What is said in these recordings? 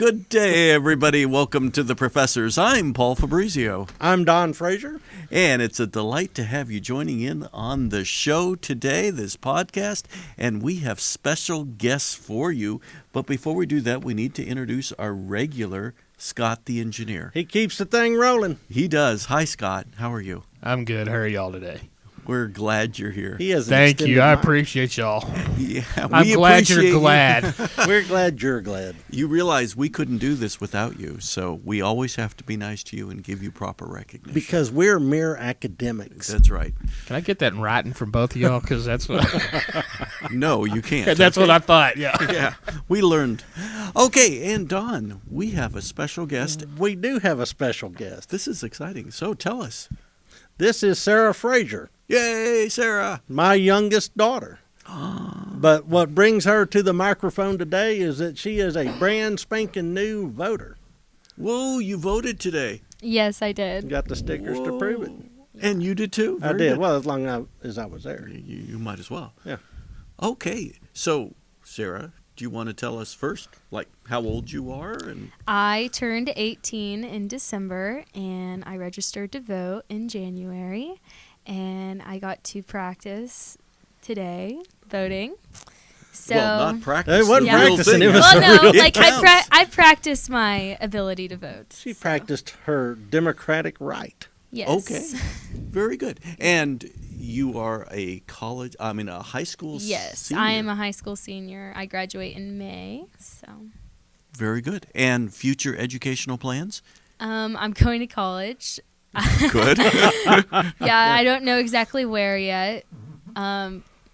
Good day, everybody. Welcome to The Professors. I'm Paul Fabrizio. I'm Don Frazier. And it's a delight to have you joining in on the show today, this podcast. And we have special guests for you. But before we do that, we need to introduce our regular Scott the engineer. He keeps the thing rolling. He does. Hi, Scott. How are you? I'm good. How are y'all today? We're glad you're here. He has Thank you. I appreciate y'all. Yeah, I'm glad you're glad. We're glad you're glad. You realize we couldn't do this without you, so we always have to be nice to you and give you proper recognition. Because we're mere academics. That's right. Can I get that in writing from both of y'all? Because that's what No, you can't. that's what I thought. Yeah. Yeah, we learned. Okay, and Don, we have a special guest. We do have a special guest. This is exciting. So tell us. This is Sarah Frazier, Yay, Sarah. my youngest daughter. But what brings her to the microphone today is that she is a brand spanking new voter. Whoa, you voted today. Yes, I did. Got the stickers to prove it. And you did too? I Very did. good. Well, as long as I was there. You might as well. Yeah. Okay, so Sarah, do you want to tell us first, like, how old you are? And I turned 18 in December, and I registered to vote in January, and I got to practice today voting. So, well, not practice. It wasn't the real practicing, thing. it was well, no, It like counts. I practiced my ability to vote. She so, practiced her democratic right. Yes. Okay, very good. And you are a high school Yes, senior. I am a high school senior. I graduate in May, so Very good. And future educational plans? I'm going to college. Good. Yeah, I don't know exactly where yet.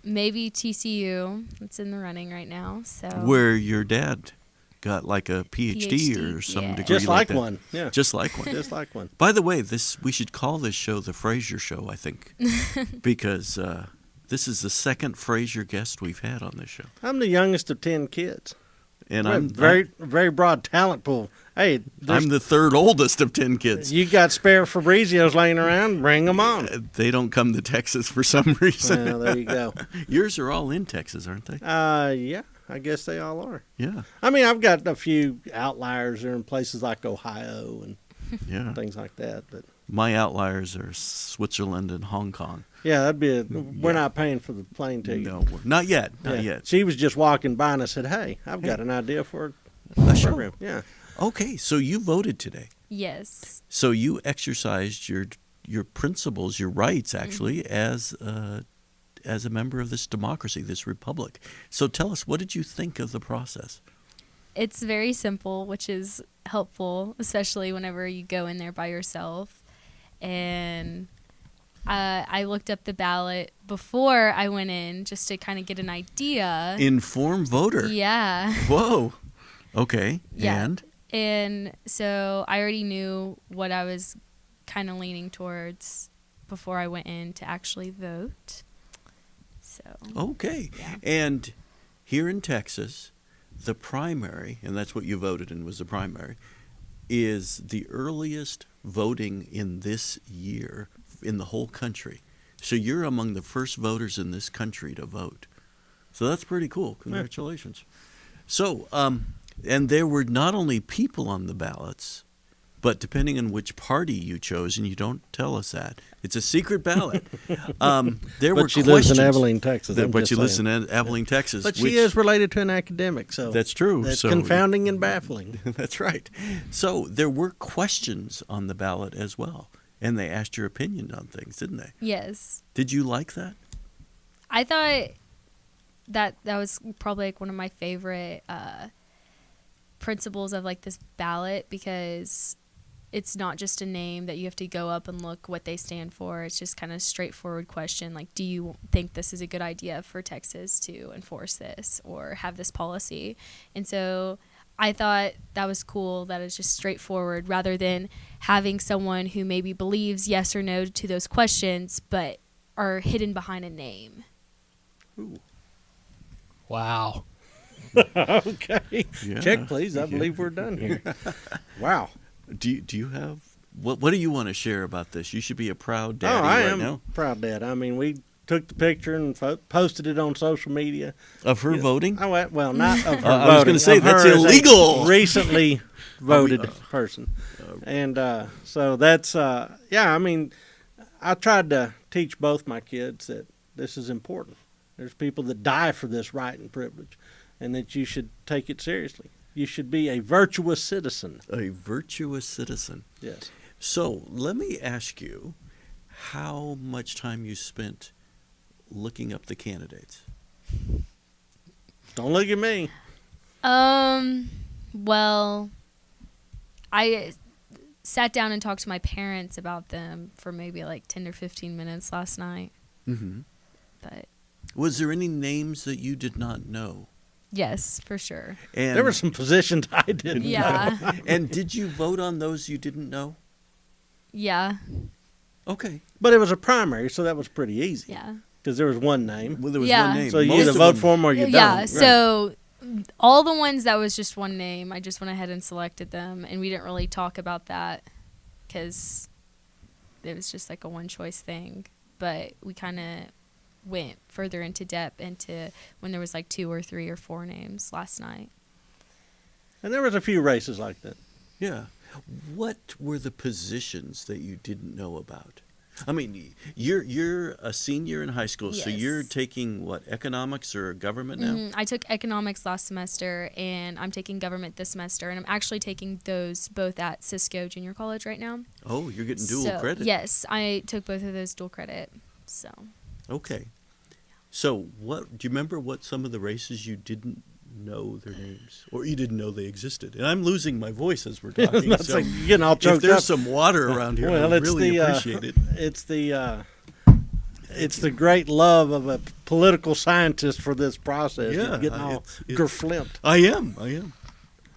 Maybe TCU. It's in the running right now. So Where your dad got like a PhD or some yeah. degree Just like that. one. Yeah. Just like one. Just like one. By the way, we should call this show the Frazier Show, I think, because this is the second Frazier guest we've had on this show. I'm the youngest of 10 kids. And We have I'm very broad talent pool. Hey, I'm the third oldest of 10 kids. you got spare Fabrizios laying around, bring them on. They don't come to Texas for some reason. Well, there you go. Yours are all in Texas, aren't they? Yeah, I guess they all are. Yeah. I mean, I've got a few outliers there in places like Ohio and Yeah. things like that. But My outliers are Switzerland and Hong Kong. yeah, we're not paying for the plane ticket. No, not yet. Not Yeah. yet. She was just walking by and I said, "Hey, I've got an idea for A a show. program." Yeah. Okay, so you voted today. yes. So you exercised your principles, your rights, actually, as a member of this democracy, this republic. So tell us, what did you think of the process? It's very simple, which is helpful, especially whenever you go in there by yourself. And I looked up the ballot before I went in just to kind of get an idea. Informed voter. Yeah. Whoa. Okay. Yeah. And And so I already knew what I was kind of leaning towards before I went in to actually vote. So, okay. yeah. And here in Texas, the primary, and that's what you voted in was the primary, is the earliest voting in this year in the whole country. So you're among the first voters in this country to vote. So that's pretty cool. Congratulations. So, and there were not only people on the ballots, but depending on which party you chose, and you don't tell us that, it's a secret ballot. There were But she questions. lives in Abilene, Texas. I'm But just she lives saying. in Abilene, Texas. But which- she is related to an academic, so That's true. That's So confounding and baffling. that's right. So there were questions on the ballot as well, and they asked your opinion on things, didn't they? yes. Did you like that? I thought that was probably like one of my favorite principles of like this ballot, because it's not just a name that you have to go up and look what they stand for. It's just kind of straightforward question like, do you think this is a good idea for Texas to enforce this or have this policy? And so I thought that was cool that it's just straightforward rather than having someone who maybe believes yes or no to those questions but are hidden behind a name. Ooh. Wow. Okay. Yeah. Check, please. I believe we're done here. Wow. Do you have what do you want to share about this? You should be a proud Oh, daddy I right am now. proud dad. I mean, we took the picture and posted it on social media. Of her voting? I went, well, not of her I was voting. gonna say, of her that's as a illegal. recently voted person. And so that's, I mean, I tried to teach both my kids that this is important. There's people that die for this right and privilege, and that you should take it seriously. You should be a virtuous citizen. A virtuous citizen. Yes. So let me ask you how much time you spent looking up the candidates. Don't look at me. Well, I sat down and talked to my parents about them for maybe like 10 or 15 minutes last night. Mm-hmm. But Was there any names that you did not know? yes, for sure. And, There were some positions I didn't know. Yeah. and did you vote on those you didn't know? Yeah. Okay. But it was a primary, so that was pretty easy. Yeah. Because there was one name. Well, there was Yeah. one name. So you Most either of vote them- for them or you Yeah. don't. So all the ones that was just one name, I just went ahead and selected them, and we didn't really talk about that because it was just like a one choice thing. But we kind of went further into depth into when there was like 2 or 3 or 4 names last night. And there was a few races like that. Yeah. What were the positions that you didn't know about? I mean, you're a senior in high school, so Yes. you're taking what, economics or government now? I took economics last semester, and I'm taking government this semester, and I'm actually taking those both at Cisco Junior College right now. Oh, you're getting dual So, credit. Yes, I took both of those dual credit. So Okay. So what do you remember what some of the races you didn't know their names or you didn't know they existed? And I'm losing my voice as we're talking. That's so like you're getting all if choked there's up. some water around here, Well, I it's really the, appreciate it. It's the great love of a political scientist for this process. Yeah, You're getting all it's- gerflimped. I am.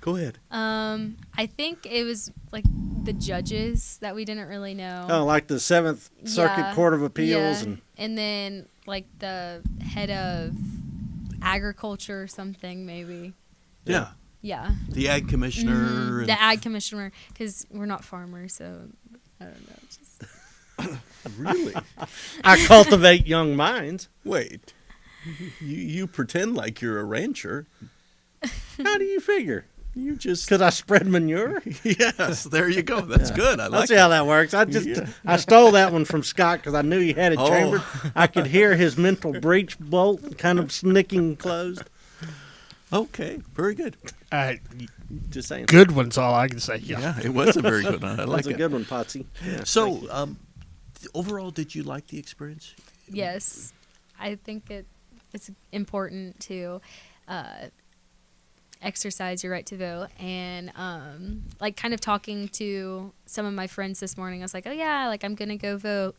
Go ahead. I think it was like the judges that we didn't really know. Oh, like the Seventh Circuit Yeah, Court of Appeals, yeah. And then like the head of agriculture or something maybe. Yeah. Yeah. The ag commissioner. and- The ag commissioner, because we're not farmers, so I don't know. Just Really? I cultivate young minds. Wait. You pretend like you're a rancher. How do you figure? You just Because I spread manure. yes. There you go. That's good. I like Let's see how that works. Yeah. I stole that one from Scott because I knew he had it Oh. chambered. I could hear his mental breech bolt kind of snicking closed. Okay. Very good. Just saying. Good one's all I can say. Yeah, it was a very good one. I like That's a it. good one, Potsy. Yeah, thank So, you. overall, did you like the experience? yes, I think it's important to exercise your right to vote, and like kind of talking to some of my friends this morning, I was like, oh yeah, like I'm gonna go vote,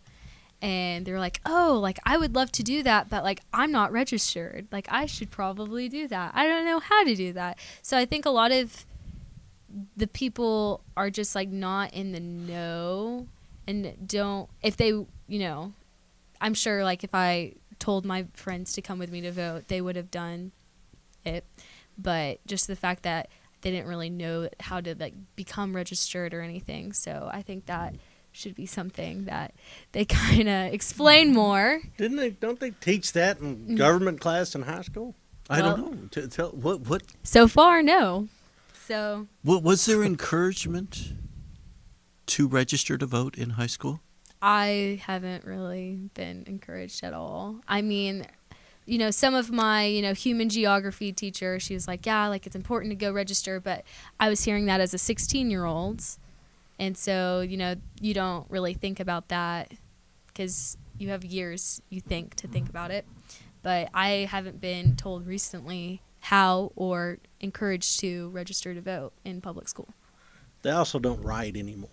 and they were like, oh, like I would love to do that, but like I'm not registered, like I should probably do that, I don't know how to do that. So I think a lot of the people are just like not in the know and don't, if they, I'm sure like if I told my friends to come with me to vote, they would have done it. But just the fact that they didn't really know how to like become registered or anything. So I think that should be something that they kind of explain more. Don't they teach that in government class in high school? I Well- don't know. Tell what So far, no. So was there encouragement to register to vote in high school? I haven't really been encouraged at all. I mean, some of my, human geography teacher, she was like, yeah, like it's important to go register. But I was hearing that as a 16-year-old. And so, you don't really think about that because you have years, you think, to think about it. But I haven't been told recently how or encouraged to register to vote in public school. They also don't write anymore.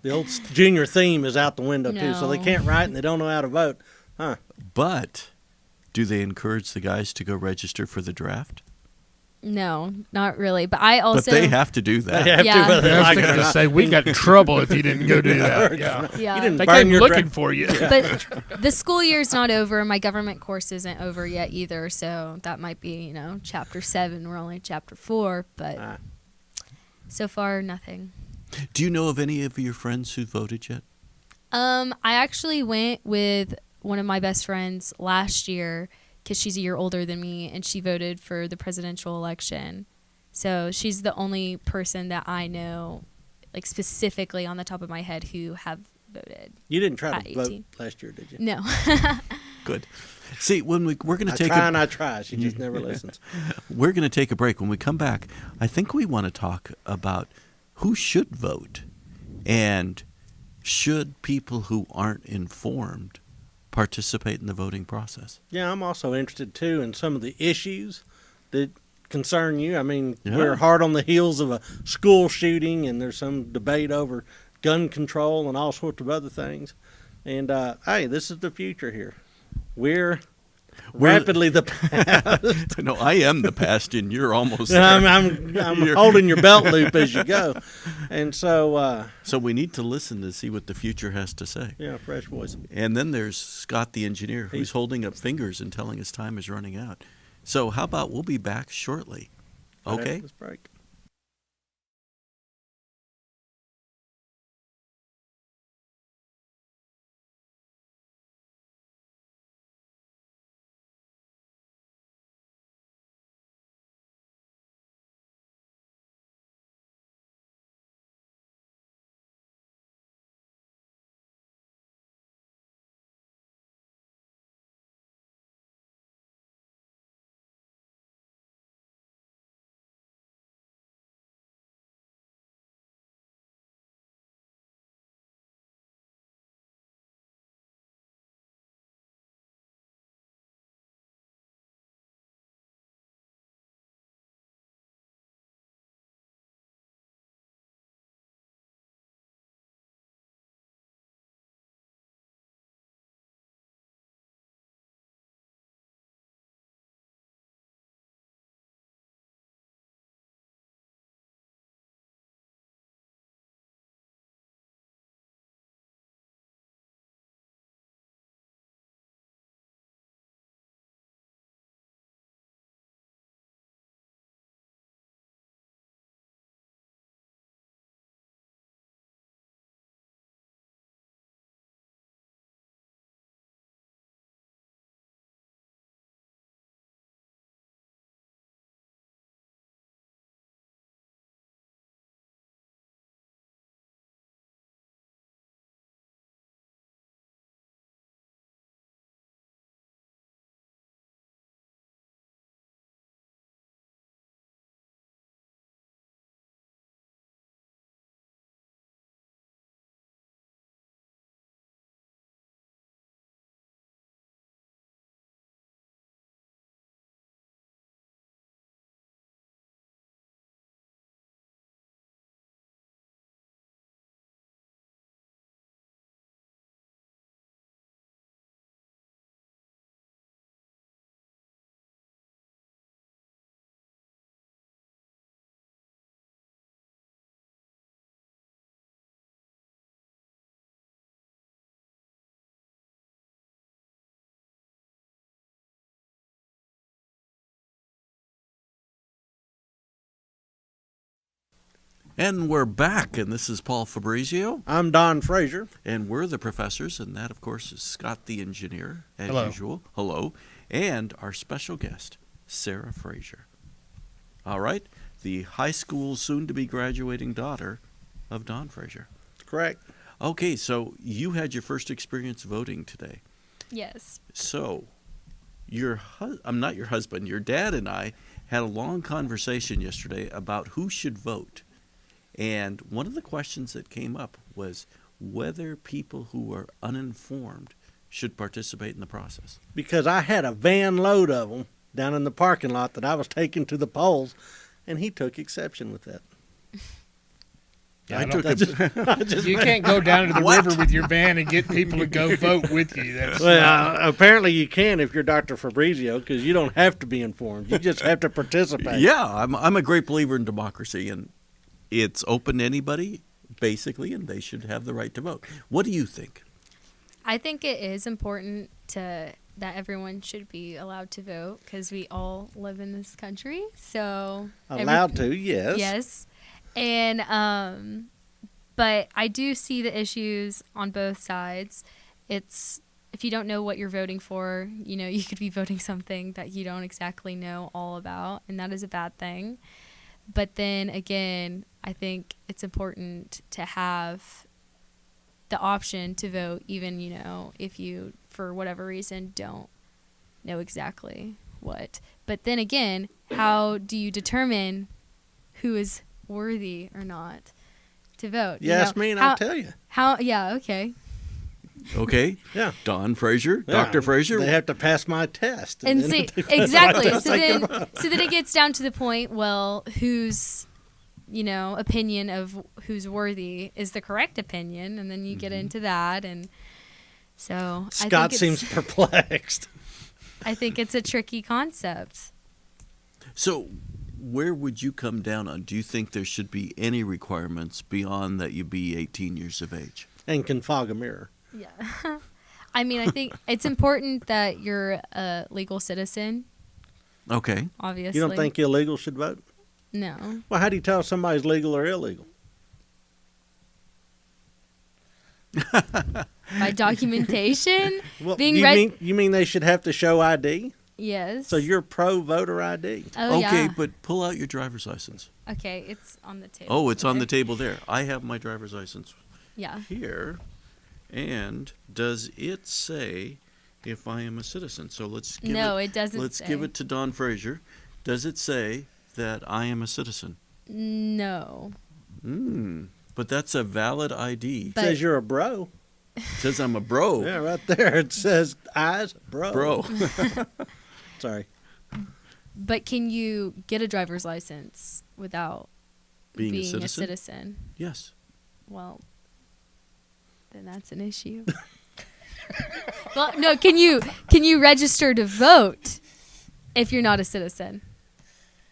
The old junior theme is out the window, too, so they No. can't write and they don't know how to vote. Huh. But do they encourage the guys to go register for the draft? No, not really. But I also... But they have to do that. They have Yeah. to, whether they I was like it thinking or to not. say we got in trouble if you didn't go do that. Yeah. Yeah. You didn't They burn came your looking draft. for you. But the school year's not over. My government course isn't over yet either. So that might be, chapter 7. We're only chapter 4. But Ah. so far, nothing. Do you know of any of your friends who voted yet? I actually went with one of my best friends last year, because she's a year older than me, and she voted for the presidential election. So she's the only person that I know, like specifically on the top of my head, who have voted. You didn't try at to vote 18. last year, did you? No. Good. See, when we're going to take I try. She just never listens. we're going to take a break. When we come back, I think we want to talk about who should vote and should people who aren't informed participate in the voting process. Yeah, I'm also interested, too, in some of the issues that concern you. I mean, Yeah. we're hard on the heels of a school shooting, and there's some debate over gun control and all sorts of other things. And, hey, this is the future here. We're rapidly the past. No, I am the past, and you're almost there. I'm holding your belt loop as you go. And so, So we need to listen to see what the future has to say. yeah, fresh voice. And then there's Scott the engineer, who's holding up fingers and telling us time is running out. So how about we'll be back shortly? Right Okay? after this break. And we're back, and this is Paul Fabrizio, I'm Don Frazier. and we're the professors, and that, of course, is Scott the engineer, as Hello. usual. Hello. And our special guest, Sarah Frazier. All right, the high school soon-to-be graduating daughter of Don Frazier. Correct. Okay, so you had your first experience voting today. Yes. So, I'm not your husband, your dad and I had a long conversation yesterday about who should vote. And one of the questions that came up was whether people who are uninformed should participate in the process. Because I had a van load of them down in the parking lot that I was taking to the polls, and he took exception with that. I took You can't go down to the river with your van and get people to go vote with you. That's Well, apparently you can if you're Dr. Fabrizio, because you don't have to be informed. You just have to participate. Yeah, I'm a great believer in democracy, and it's open to anybody, basically, and they should have the right to vote. What do you think? I think it is important that everyone should be allowed to vote because we all live in this country. So Allowed to, yes. Yes. And but I do see the issues on both sides. It's if you don't know what you're voting for, you could be voting something that you don't exactly know all about, and that is a bad thing. But then again, I think it's important to have the option to vote, even, if you, for whatever reason, don't know exactly what. But then again, how do you determine who is worthy or not to vote? You ask me and I'll tell you. Yeah, okay. Okay. Yeah. Don Frazier, Yeah. Dr. Frazier. They have to pass my test. And then see, that's exactly. what So I then, think about. so then it gets down to the point, well, whose, opinion of who's worthy is the correct opinion, and then you get into that, and so Scott seems perplexed. I think it's a tricky concept. So where would you come down on? Do you think there should be any requirements beyond that you be 18 years of age? And can fog a mirror. Yeah. I mean, I think it's important that you're a legal citizen, Okay. obviously. You don't think illegal should vote? No. Well, how do you tell if somebody's legal or illegal? By documentation? Well, Being you mean they should have to show ID? Yes. So you're pro voter ID? Oh, Okay, yeah. but pull out your driver's license. Okay, it's on the table. Oh, it's on the Okay. table there. I have my driver's license Yeah. here. And does it say if I am a citizen? So let's give No, it, it doesn't let's say. give it to Don Frazier. Does it say that I am a citizen? No. But that's a valid ID. It But- says you're a bro. It says I'm a bro. Yeah, right there. It says eyes, bro. Bro. Sorry. But can you get a driver's license without Being a being citizen? a citizen? Yes. Well, then that's an issue. Well, no, can you register to vote if you're not a citizen?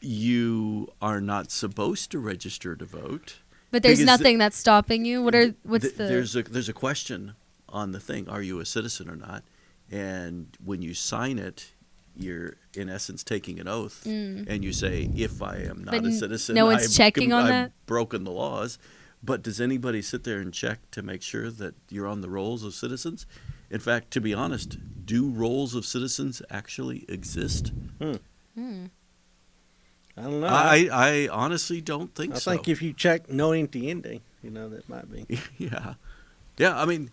You are not supposed to register to vote. But there's Because nothing that's stopping you. What's the There's a question on the thing. Are you a citizen or not? And when you sign it, you're in essence taking an oath, and you say, "If I am not But a citizen, no one's I've checking on I've that? broken the laws." But does anybody sit there and check to make sure that you're on the rolls of citizens? In fact, to be honest, do rolls of citizens actually exist? I don't know. I honestly don't think I so. think if you check no empty ending, that might be. Yeah. I mean,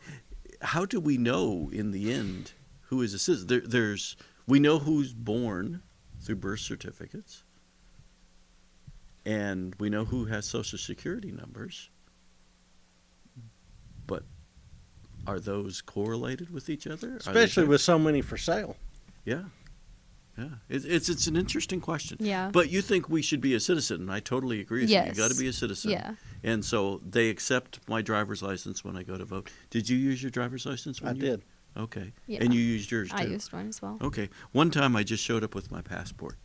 how do we know in the end who is a citizen? We know who's born through birth certificates, and we know who has Social Security numbers. But are those correlated with each other? Are they Especially separate? with so many for sale. Yeah. It's an interesting question. Yeah. But you think we should be a citizen, and I totally agree with you. Yes. You got to be a citizen. Yeah. And so they accept my driver's license when I go to vote. Did you use your driver's license? I did. Okay. Yeah. And you used yours too? I used one as well. Okay. One time I just showed up with my passport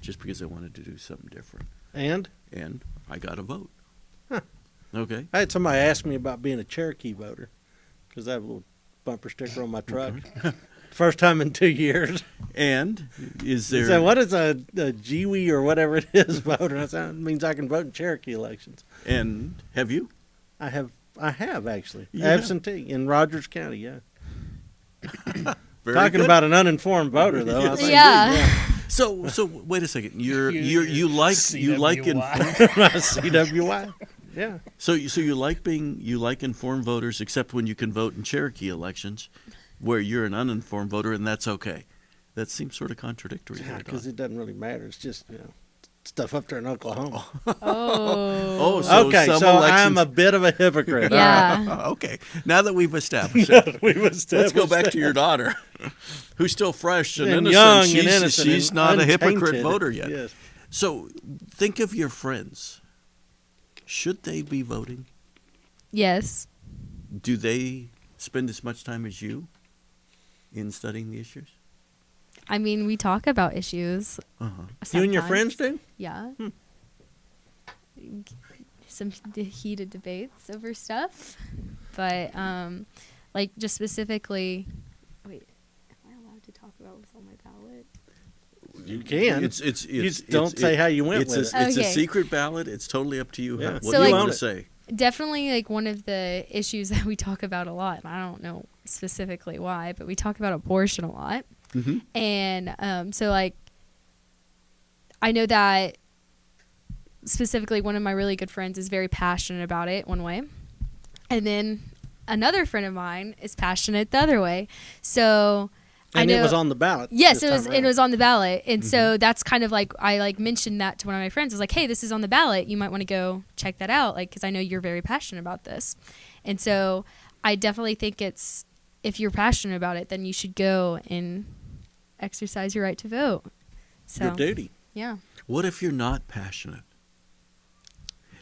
just because I wanted to do something different. And And I got a vote. Huh. Okay. I had somebody ask me about being a Cherokee voter because I have a little bumper sticker on my truck. First time in 2 years. And is He there... said, what is a Jiwi or whatever it is voter? I said, it means I can vote in Cherokee elections. And have you? I have actually. You have? Absentee in Rogers County, yeah. Very Talking good. about an uninformed voter, though. I think, Yeah. So wait a second. You like CWY. Yeah. So you like informed voters, except when you can vote in Cherokee elections, where you're an uninformed voter, and that's okay. That seems sort of contradictory. there, Because Don. it doesn't really matter. It's just, stuff up there in Oklahoma. Oh. So okay, some so elections- I'm a bit of a hypocrite. Yeah. Okay. Now that we've established it, We've let's established go back that. to your daughter, who's still fresh and, And innocent. young she's, and innocent. She's and not a hypocrite untainted. voter yet. Yes. So think of your friends. Should they be voting? Yes. Do they spend as much time as you in studying the issues? I mean, we talk about issues. Uh-huh. You and your sometimes. friends do? Yeah. Some heated debates over stuff. But, like, just specifically... Wait, am I allowed to talk about what's on my ballot? You can. It's You just don't say how you went it's with a, it. It's a Okay. secret ballot. It's totally up to you. Yeah. What So, do you like- want to say? definitely like one of the issues that we talk about a lot, and I don't know specifically why, but we talk about abortion a lot. Mm-hmm. And so like I know that specifically one of my really good friends is very passionate about it one way, and then another friend of mine is passionate the other way. So And I know it was on the ballot. Yes, this it was. time It around. was on the ballot, and so that's kind of like I like mentioned that to one of my friends. I was like, "Hey, this is on the ballot. You might want to go check that out, like, because I know you're very passionate about this." And so I definitely think it's if you're passionate about it, then you should go and exercise your right to vote. So Your duty. yeah, What if you're not passionate?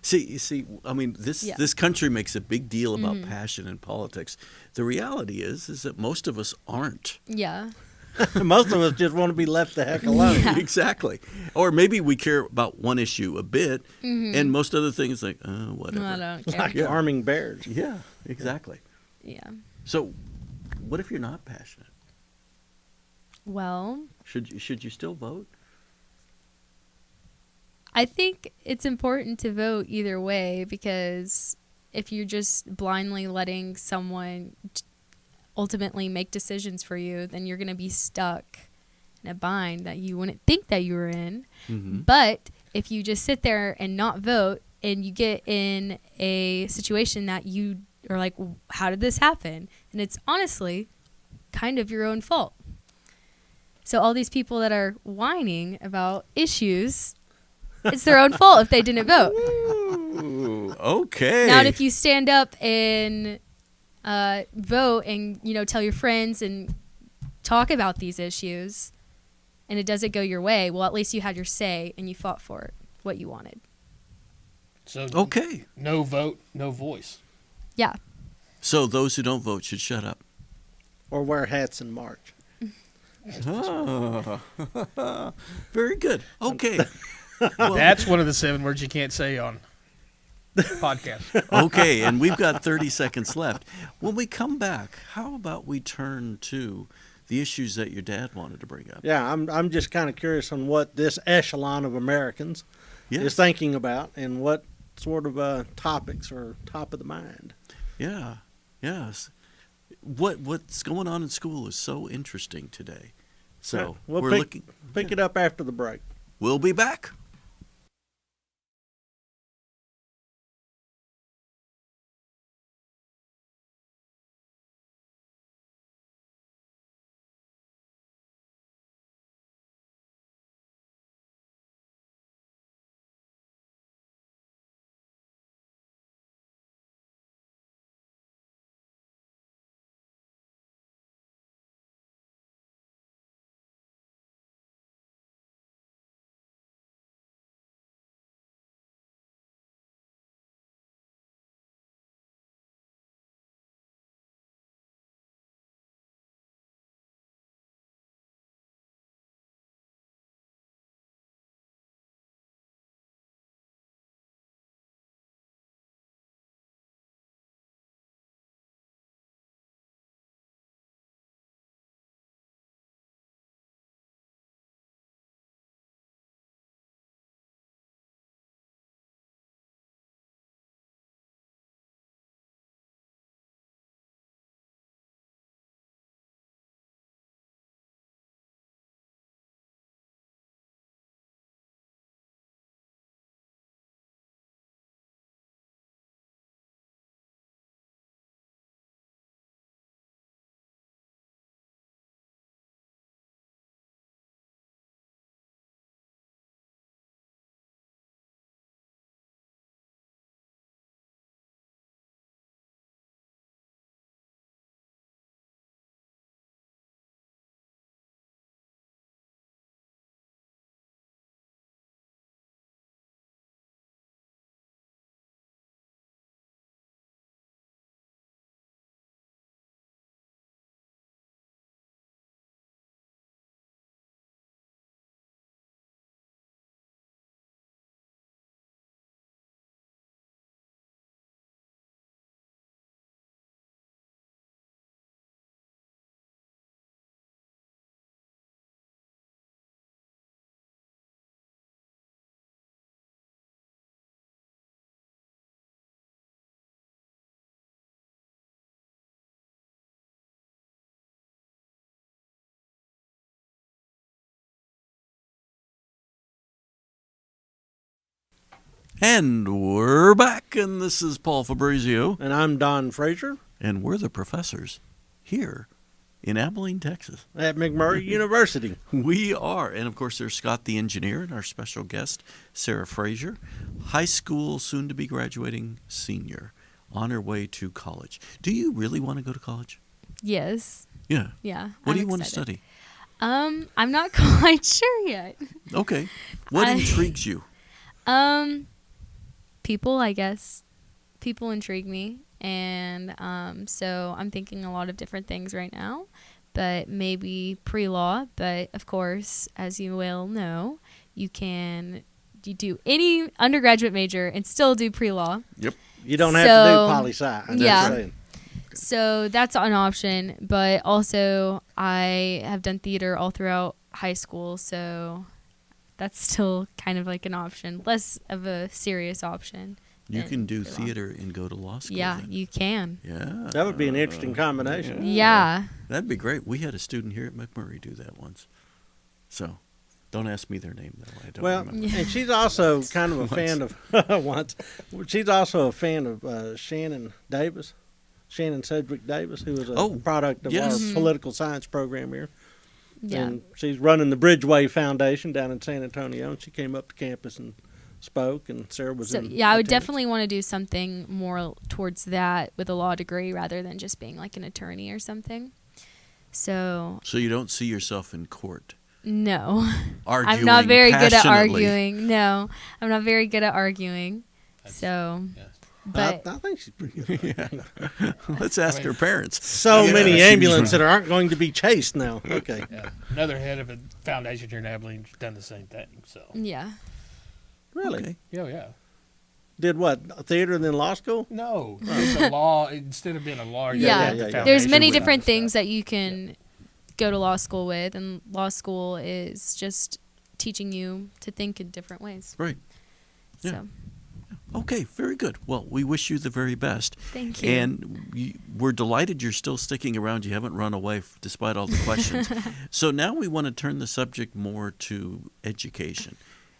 See, I mean, Yeah. this country makes a big deal about passion in politics. The reality is that most of us aren't. yeah, Most of us just want to be left the heck alone. Yeah. Exactly. Or maybe we care about one issue a bit, and most other things like, whatever. I don't care. Like Yeah. arming bears. Yeah, exactly. Yeah. So, what if you're not passionate? Well, Should you still vote? I think it's important to vote either way, because if you're just blindly letting someone ultimately make decisions for you, then you're going to be stuck in a bind that you wouldn't think that you were in. Mm-hmm. But if you just sit there and not vote, and you get in a situation that you are like, how did this happen? And it's honestly kind of your own fault. So all these people that are whining about issues, it's their own fault if they didn't vote. Ooh, okay. Now, if you stand up and vote and, tell your friends and talk about these issues and it doesn't go your way, well, at least you had your say and you fought for it, what you wanted. So Okay. no vote, no voice. Yeah. So those who don't vote should shut up. Or wear hats in March. Ah. Very good. Okay. Well, That's one of the 7 words you can't say on podcast. okay, and we've got 30 seconds left. When we come back, how about we turn to the issues that your dad wanted to bring up? Yeah, I'm just kind of curious on what this echelon of Americans Yeah. is thinking about and what sort of topics are top of the mind. Yeah. Yes. What's going on in school is so interesting today. So Yeah, we'll we're pick- looking. Pick it up after the break. We'll be back. And we're back, and this is Paul Fabrizio. And I'm Don Frazier. And we're the professors here in Abilene, Texas. At McMurray University. We are. And, of course, there's Scott the engineer and our special guest, Sarah Frazier, high school, soon-to-be graduating senior, on her way to college. Do you really want to go to college? Yes. Yeah. Yeah. What do you I'm want to excited. study? I'm not quite sure yet. Okay. What intrigues you? People, I guess. People intrigue me. And so I'm thinking a lot of different things right now, but maybe pre-law. But, of course, as you well know, you do any undergraduate major and still do pre-law. Yep. You don't have to do poli-sci. Yeah. Saying. So that's an option. But also, I have done theater all throughout high school, so that's still kind of like an option, less of a serious option. You can do theater and go to law school. Yeah, then. you can. Yeah. That would be an interesting combination. Yeah. That'd be great. We had a student here at McMurray do that once. So, don't ask me their name, though. I don't remember. And she's also kind of a fan of once. She's also a fan of Shannon Sedgwick Davis, who is a product of our political science program here. Yeah. And she's running the Bridgeway Foundation down in San Antonio, and she came up to campus and spoke, and Sarah was in I would attendance. definitely want to do something more towards that with a law degree rather than just being like an attorney or something. So you don't see yourself in court? No. Arguing I'm not very good at passionately. arguing. No. I'm not very good at arguing. But I think she's pretty good. Let's ask her parents. So many ambulances that aren't going to be chased now. Okay. Yeah. Another head of a foundation here in Abilene done the same thing. So. yeah. Really? Okay. Yeah. Did what? Theater and then law school? No, it's a law. Instead of being a lawyer, you Yeah. have the There's foundation There's many with different other things stuff. that you can go to law school with, and law school is just teaching you to think in different ways. Right. Yeah. So, Okay, very good. Well, we wish you the very best. thank you. And we're delighted you're still sticking around. You haven't run away despite all the questions. So now we want to turn the subject more to education.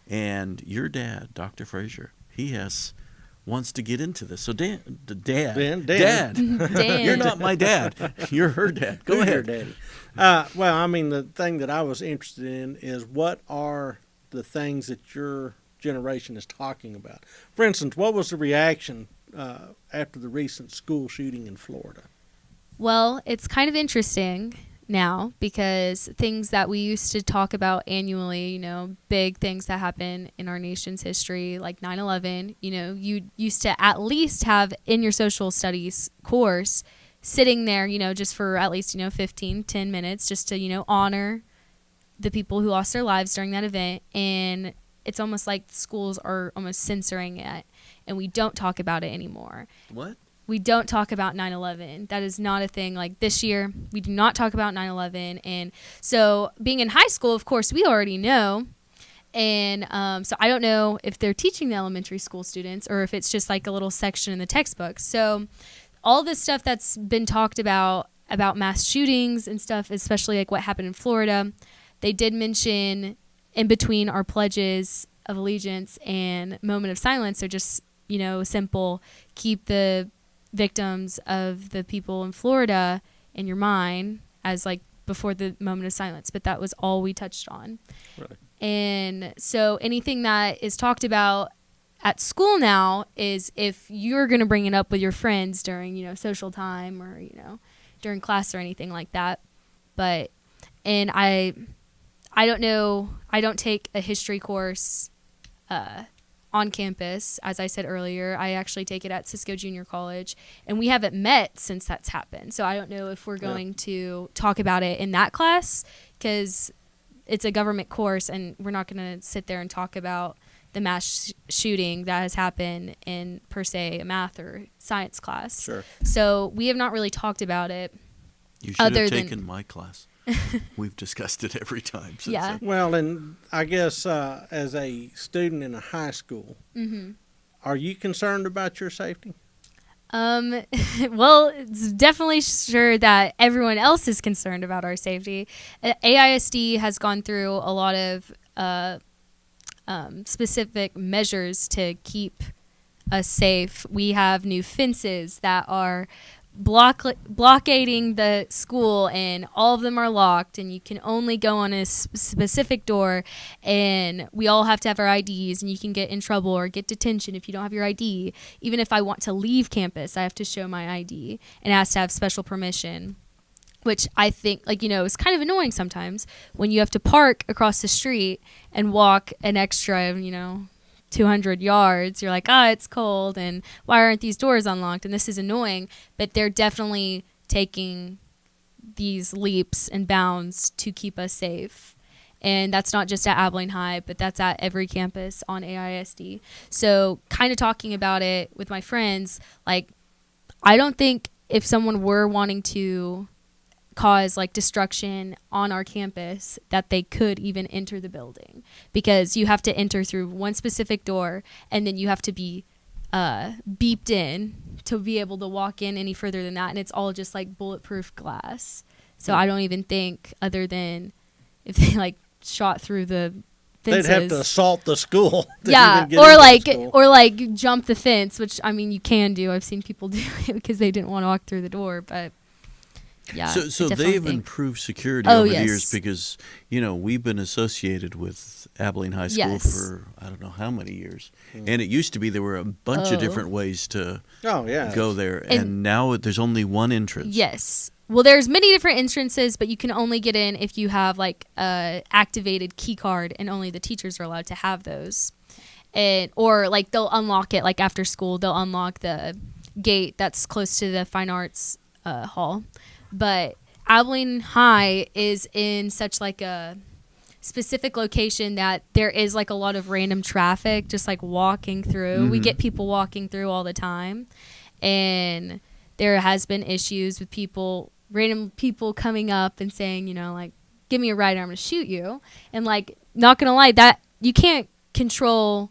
And your dad, Dr. Frazier, he wants to get into this. So Dad, Dan. you're not my dad. You're her dad. Go Who's ahead. your daddy? Well, I mean, the thing that I was interested in is what are the things that your generation is talking about? For instance, what was the reaction after the recent school shooting in Florida? Well, it's kind of interesting now because things that we used to talk about annually, big things that happen in our nation's history, like 9/11, you used to at least have in your social studies course sitting there, just for at least, 10 minutes just to, honor the people who lost their lives during that event. And it's almost like schools are almost censoring it, and we don't talk about it anymore. What? We don't talk about 9/11. That is not a thing. Like this year, we do not talk about 9/11. And so being in high school, of course, we already know. And so I don't know if they're teaching the elementary school students or if it's just like a little section in the textbook. So all this stuff that's been talked about mass shootings and stuff, especially like what happened in Florida, they did mention in between our pledges of allegiance and moment of silence are just, simple, keep the victims of the people in Florida in your mind as like before the moment of silence. But that was all we touched on. Right. And so anything that is talked about at school now is if you're going to bring it up with your friends during, social time or, during class or anything like that. But, and I don't know. I don't take a history course on campus. As I said earlier, I actually take it at Cisco Junior College, and we haven't met since that's happened. So I don't know if we're going to talk about it in that class because it's a government course, and we're not going to sit there and talk about the mass shooting that has happened in, per se, a math or science class. Sure. So we have not really talked about it. You should Other have than- taken my class. We've discussed it every time. Since Yeah. then. Well, and I guess as a student in a high school, are you concerned about your safety? Well, it's definitely sure that everyone else is concerned about our safety. AISD has gone through a lot of specific measures to keep us safe. We have new fences that are blockading the school, and all of them are locked, and you can only go on a specific door, and we all have to have our IDs, and you can get in trouble or get detention if you don't have your ID. Even if I want to leave campus, I have to show my ID, and it has to have special permission, which I think, is kind of annoying sometimes when you have to park across the street and walk an extra, 200 yards. You're like, it's cold, and why aren't these doors unlocked? And this is annoying, but they're definitely taking these leaps and bounds to keep us safe. And that's not just at Abilene High, but that's at every campus on AISD. So kind of talking about it with my friends, I don't think if someone were wanting to cause destruction on our campus that they could even enter the building, because you have to enter through one specific door, and then you have to be beeped in to be able to walk in any further than that, and it's all just bulletproof glass. So I don't even think, other than if they shot through the fences, they'd have to assault the school. Yeah, or jump the fence, which you can do. I've seen people do it because they didn't want to walk through the door, but yeah. So they've improved security over the years, because we've been associated with Abilene High School for I don't know how many years, and it used to be there were a bunch of different ways to go there, and now there's only one entrance. Yes. Well, there's many different entrances, but you can only get in if you have a activated key card, and only the teachers are allowed to have those. Or they'll unlock it after school. They'll unlock the gate that's close to the fine arts hall. But Abilene High is in such a specific location that there is a lot of random traffic just walking through. Mm-hmm. We get people walking through all the time, and there has been issues with random people coming up and saying, give me a ride or I'm going to shoot you. And not going to lie, that you can't control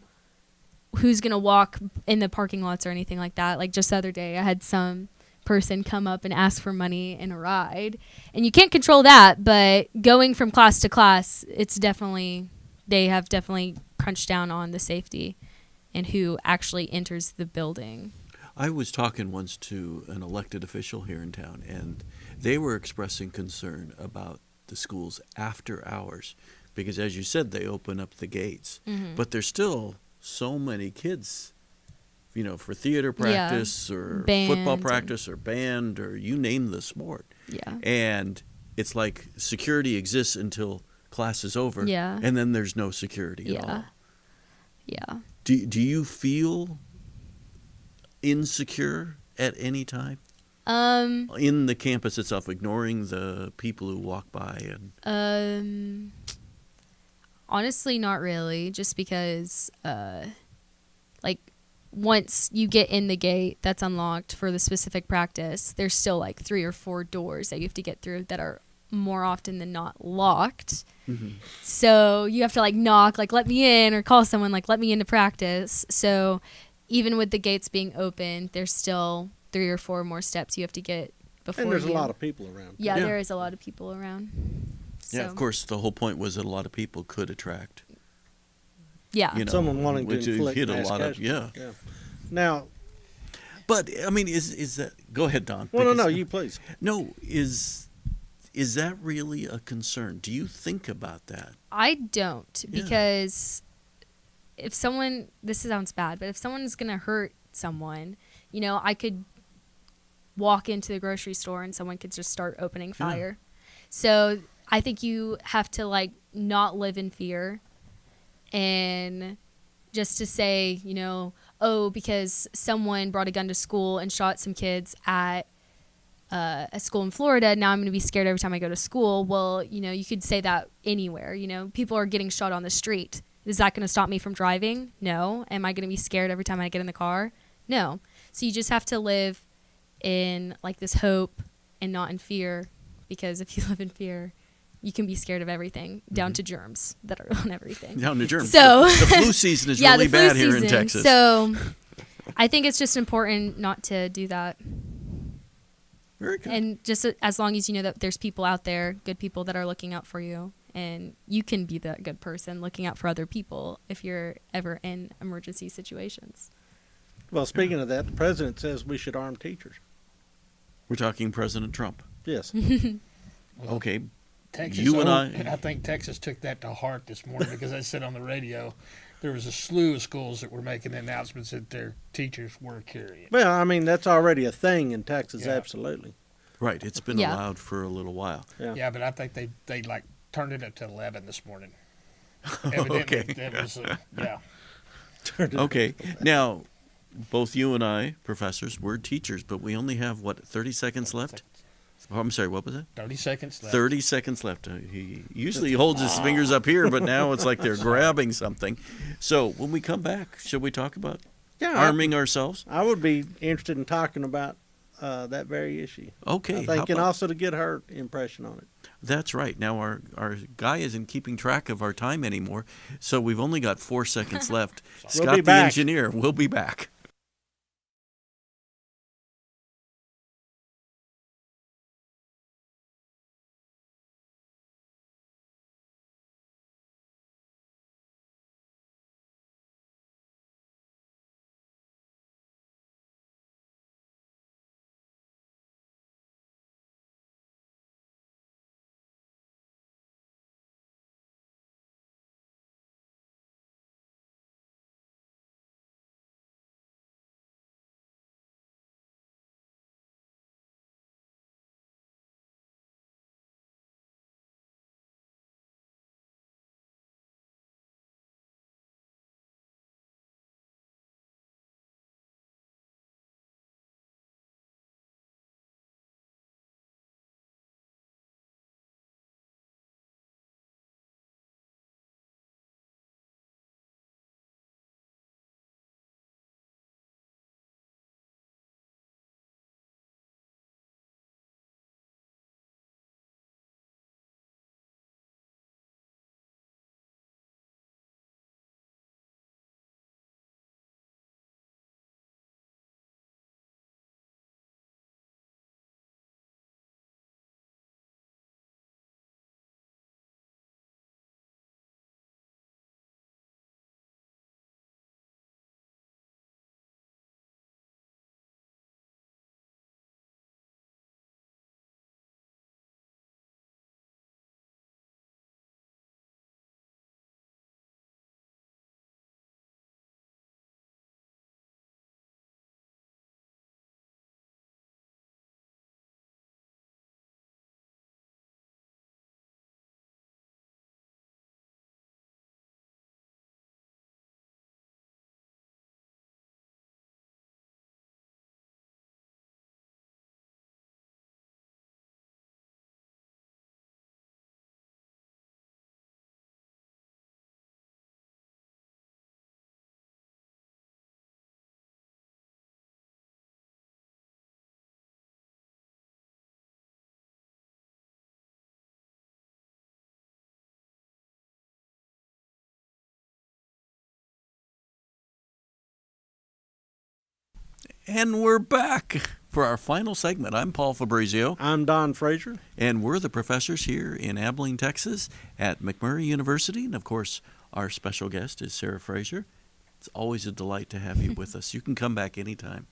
who's going to walk in the parking lots or anything like that. Just the other day, I had some person come up and ask for money and a ride, and you can't control that. But going from class to class, they have definitely crunched down on the safety and who actually enters the building. I was talking once to an elected official here in town, and they were expressing concern about the schools after hours, because as you said, they open up the gates, but there's still so many kids for theater practice or football practice or band, or you name the sport. Yeah. And it's security exists until class is over. Yeah. And then there's no security at all. Yeah. Do you feel insecure at any time? In the campus itself, ignoring the people who walk by and honestly, not really, just because once you get in the gate that's unlocked for the specific practice, there's still 3 or 4 doors that you have to get through that are more often than not locked. Mm-hmm. So you have to knock, let me in, or call someone let me into practice. So even with the gates being open, there's still 3 or 4 more steps you have to get before. And there's a lot of people around. Yeah, there is a lot of people around. Yeah, of course, the whole point was that a lot of people could attract. Yeah. Someone wanting to inflict hit a lot of, yeah. Now, but is that? Go ahead, Don. Well, no, you please. No, is that really a concern? Do you think about that? I don't, because if someone, this sounds bad, but if someone is going to hurt someone, I could walk into the grocery store and someone could just start opening fire. So I think you have to not live in fear. And just to say, because someone brought a gun to school and shot some kids at a school in Florida, now I'm going to be scared every time I go to school. Well, you could say that anywhere. People are getting shot on the street. Is that going to stop me from driving? No. Am I going to be scared every time I get in the car? No. So you just have to live in this hope and not in fear, because if you live in fear, you can be scared of everything, down to germs that are on everything. Down to germs. So the flu season is really bad here in Texas. So I think it's just important not to do that. Very good. And just as long as you know that there's people out there, good people that are looking out for you. and you can be that good person looking out for other people if you're ever in emergency situations. Well, speaking of that, the president says we should arm teachers. We're talking President Trump. Yes. Okay. Texas, You and I think Texas took that to heart this morning because I said on the radio there was a slew of schools that were making announcements that their teachers were carrying. Well, I mean, that's already a thing in Texas, Yeah. absolutely. Right, it's been Yeah. allowed for a little while. Yeah, but I think they like turned it up to 11 this morning. Evidently, Okay. that was yeah. Okay, now, both you and I, professors, we're teachers, but we only have, 30 seconds left? Oh, I'm sorry, what was that? 30 seconds left. 30 seconds left. He usually holds his fingers up here, but now it's like they're grabbing something. So when we come back, should we talk about arming ourselves? I would be interested in talking about that very issue. Okay. I how think, and about- also to get her impression on it. That's right. Now our guy isn't keeping track of our time anymore, so we've only got 4 seconds left. We'll Scott be the back. engineer will be back. And we're back for our final segment. I'm Paul Fabrizio, I'm Don Frazier. and we're the professors here in Abilene, Texas at McMurray University. And, of course, our special guest is Sarah Frazier. It's always a delight to have you with us. You can come back anytime.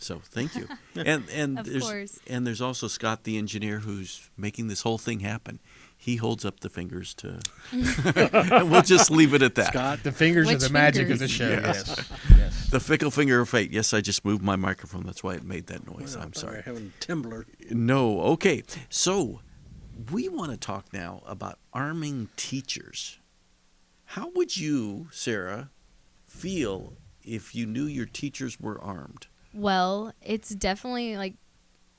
So thank you. And Of there's course. and there's also Scott the engineer who's making this whole thing happen. He holds up the fingers to and we'll just leave it at that. Scott, the fingers are Which the magic of fingers? the show. Yes. Yes. The fickle finger of fate. Yes, I just moved my microphone. That's why it made that noise. Well, I I'm thought sorry. we were having a Timberler. No. Okay. So we want to talk now about arming teachers. How would you, Sarah, feel if you knew your teachers were armed? Well, it's definitely like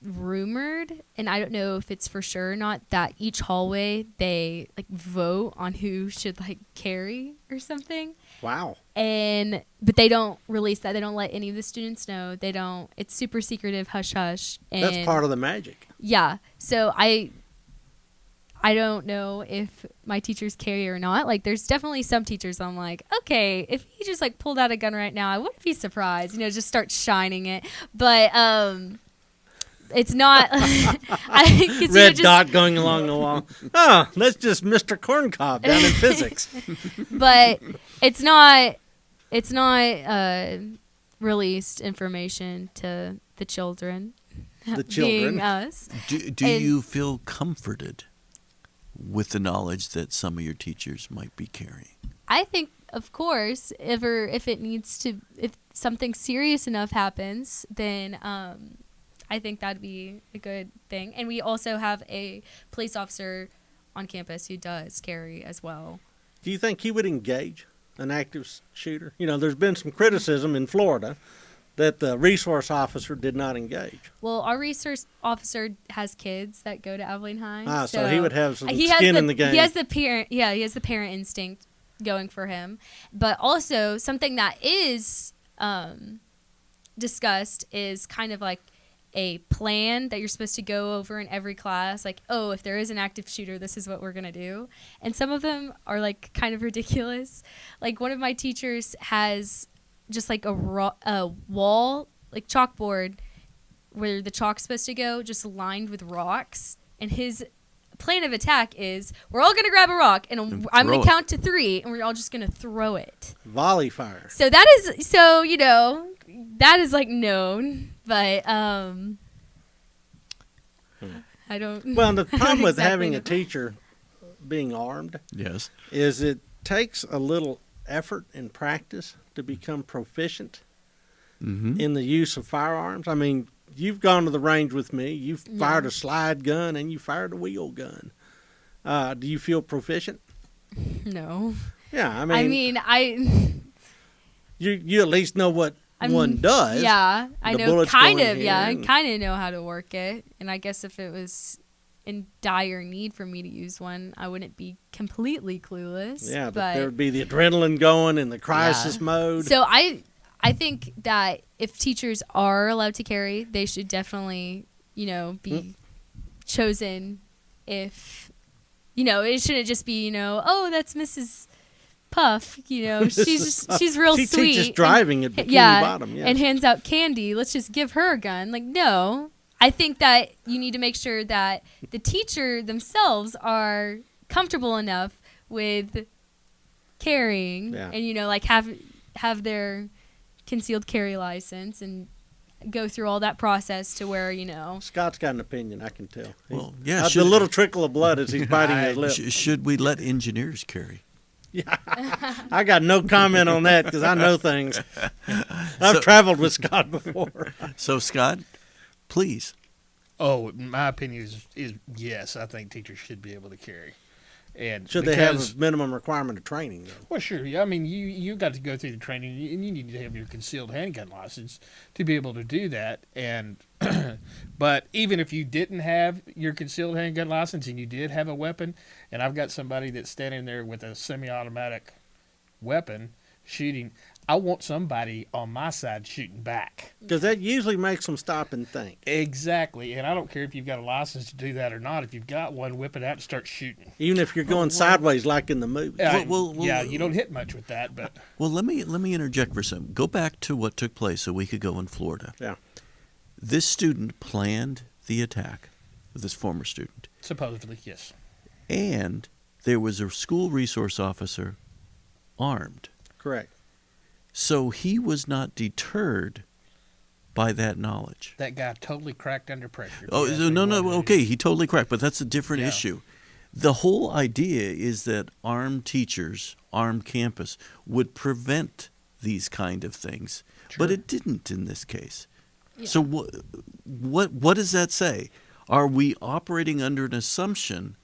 rumored, and I don't know if it's for sure or not, that each hallway they like vote on who should like carry or something. Wow. But they don't release that. They don't let any of the students know. They don't. It's super secretive, hush hush. And That's part of the magic. yeah. So I don't know if my teachers carry or not. Like, there's definitely some teachers I'm like, okay, if he just like pulled out a gun right now, I wouldn't be surprised. You know, just start shining it. But it's not. Red dot going along the wall. Oh, that's just Mr. Corncob down in physics. But it's not. It's not released information to the children. The children. Being us. Do you feel comforted with the knowledge that some of your teachers might be carrying? I think, of course, if something serious enough happens, then I think that'd be a good thing. And we also have a police officer on campus who does carry as well. Do you think he would engage an active shooter? You know, there's been some criticism in Florida that the resource officer did not engage. Well, our resource officer has kids that go to Abilene High. So he would have some skin in the game. He has the parent instinct going for him. But also something that is discussed is kind of like a plan that you're supposed to go over in every class. Like, oh, if there is an active shooter, this is what we're going to do. And some of them are like kind of ridiculous. Like one of my teachers has just like a wall, like chalkboard, where the chalk's supposed to go, just lined with rocks. And his plan of attack is, we're all going to grab a rock, and I'm going to count to 3, and we're all just going to throw it. Volley fire. So that is, you know, that is like known, but I don't. Well, the problem with having a teacher being armed, yes, is it takes a little effort and practice to become proficient in the use of firearms. I mean, you've gone to the range with me. You've fired a slide gun and you fired a wheel gun. Do you feel proficient? No. Yeah, I mean, you at least know what one does. Yeah, I know kind of. Yeah, I kind of know how to work it. And I guess if it was in dire need for me to use one, I wouldn't be completely clueless. Yeah, but there would be the adrenaline going and the crisis mode. So I think that if teachers are allowed to carry, they should definitely, you know, be chosen. If, you know, it shouldn't just be, you know, oh, that's Mrs. Puff, you know, she's real she sweet. She teaches driving at Bikini Bottom, and hands out candy. Let's just give her a gun. Like, no. I think that you need to make sure that the teacher themselves are comfortable enough with carrying and, you know, like have their concealed carry license and go through all that process to where, you know. Scott's got an opinion, I can tell. Well, yeah. The little trickle of blood as he's biting his lip. Should we let engineers carry? Yeah, I got no comment on that because I know things. I've traveled with Scott before. So, Scott, please. Oh, my opinion is yes. I think teachers should be able to carry. And should they have a minimum requirement of training, though? Well, sure. Yeah, I mean, you got to go through the training, and you need to have your concealed handgun license to be able to do that. And but even if you didn't have your concealed handgun license and you did have a weapon, and I've got somebody that's standing there with a semi-automatic weapon shooting, I want somebody on my side shooting back. Because that usually makes them stop and think. Exactly. And I don't care if you've got a license to do that or not. If you've got one, whip it out and start shooting. Even if you're going sideways like in the movie. Yeah, you don't hit much with that. But well, let me interject for some. Go back to what took place a week ago in Florida. Yeah. This student planned the attack, this former student. Supposedly, yes. And there was a school resource officer armed. Correct. So he was not deterred by that knowledge. That guy totally cracked under pressure. Oh, no, okay, he totally cracked, but that's a different issue. The whole idea is that armed teachers, armed campus, would prevent these kind of things, but it didn't in this case. Yeah. So what does that say? Are we operating under an assumption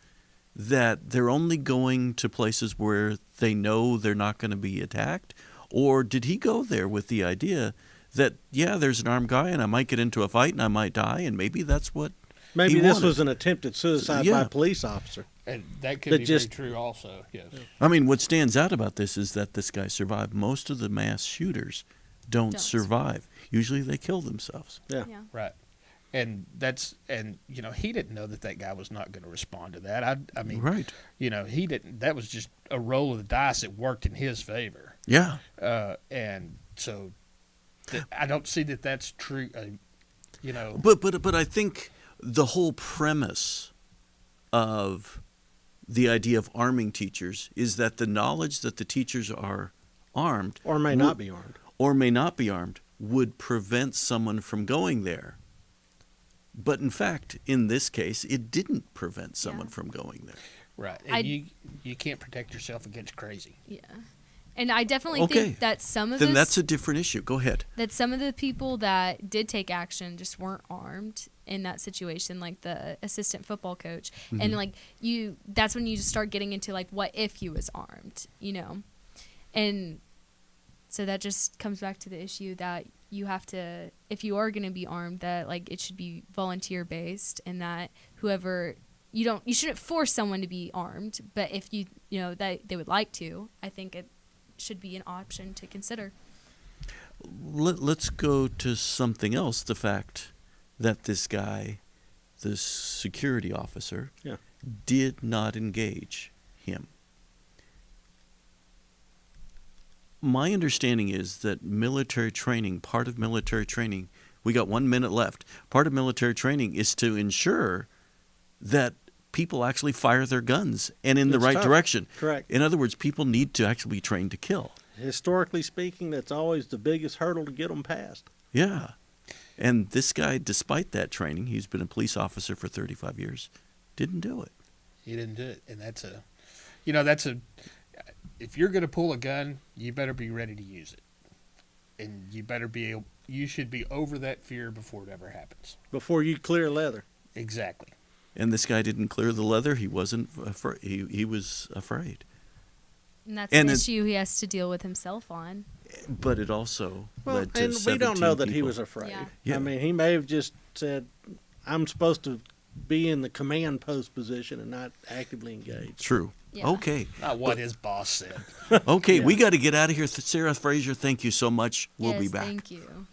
that they're only going to places where they know they're not going to be attacked? Or did he go there with the idea that, yeah, there's an armed guy and I might get into a fight and I might die, and maybe that's what maybe this was an attempted suicide by a police officer. And that could be very true also, yes. I mean, what stands out about this is that this guy survived. Most of the mass shooters don't survive. Usually they kill themselves. Yeah. Right. And you know, he didn't know that guy was not going to respond to that. I mean, right. You know, he didn't. That was just a roll of the dice that worked in his favor. Yeah. And so I don't see that that's true. You know. But I think the whole premise of the idea of arming teachers is that the knowledge that the teachers are armed Or may not be armed. Would prevent someone from going there. But in fact, in this case, it didn't prevent someone from going there. Right. And you can't protect yourself against crazy. Yeah. And I definitely think that some of then that's a different issue. Go ahead. That some of the people that did take action just weren't armed in that situation, like the assistant football coach. Mm-hmm. And like that's when you just start getting into like, what if he was armed, you know? And so that just comes back to the issue that you have to, if you are going to be armed, that like it should be volunteer based, and that whoever you shouldn't force someone to be armed, but if you know that they would like to, I think it should be an option to consider. Let's go to something else. The fact that this guy, this security officer, did not engage him. My understanding is that military training, part of military training, we got 1 minute left. Part of military training is to ensure that people actually fire their guns and in the right direction. Correct. In other words, people need to actually be trained to kill. Historically speaking, that's always the biggest hurdle to get them past. Yeah. And this guy, despite that training, he's been a police officer for 35 years, didn't do it. He didn't do it. And if you're going to pull a gun, you better be ready to use it. And you should be over that fear before it ever happens. Before you clear leather. Exactly. And this guy didn't clear the leather. He wasn't afraid. He was afraid. And that's an issue he has to deal with himself on. But it also led to 17 we don't know that he people. was afraid. Yeah. I mean, he may have just said, I'm supposed to be in the command post position and not actively engaged. True. Yeah. Okay. Not what his boss said. Okay, we got to get out of here. Sarah Frazier, thank you so much. We'll be back. Thank you.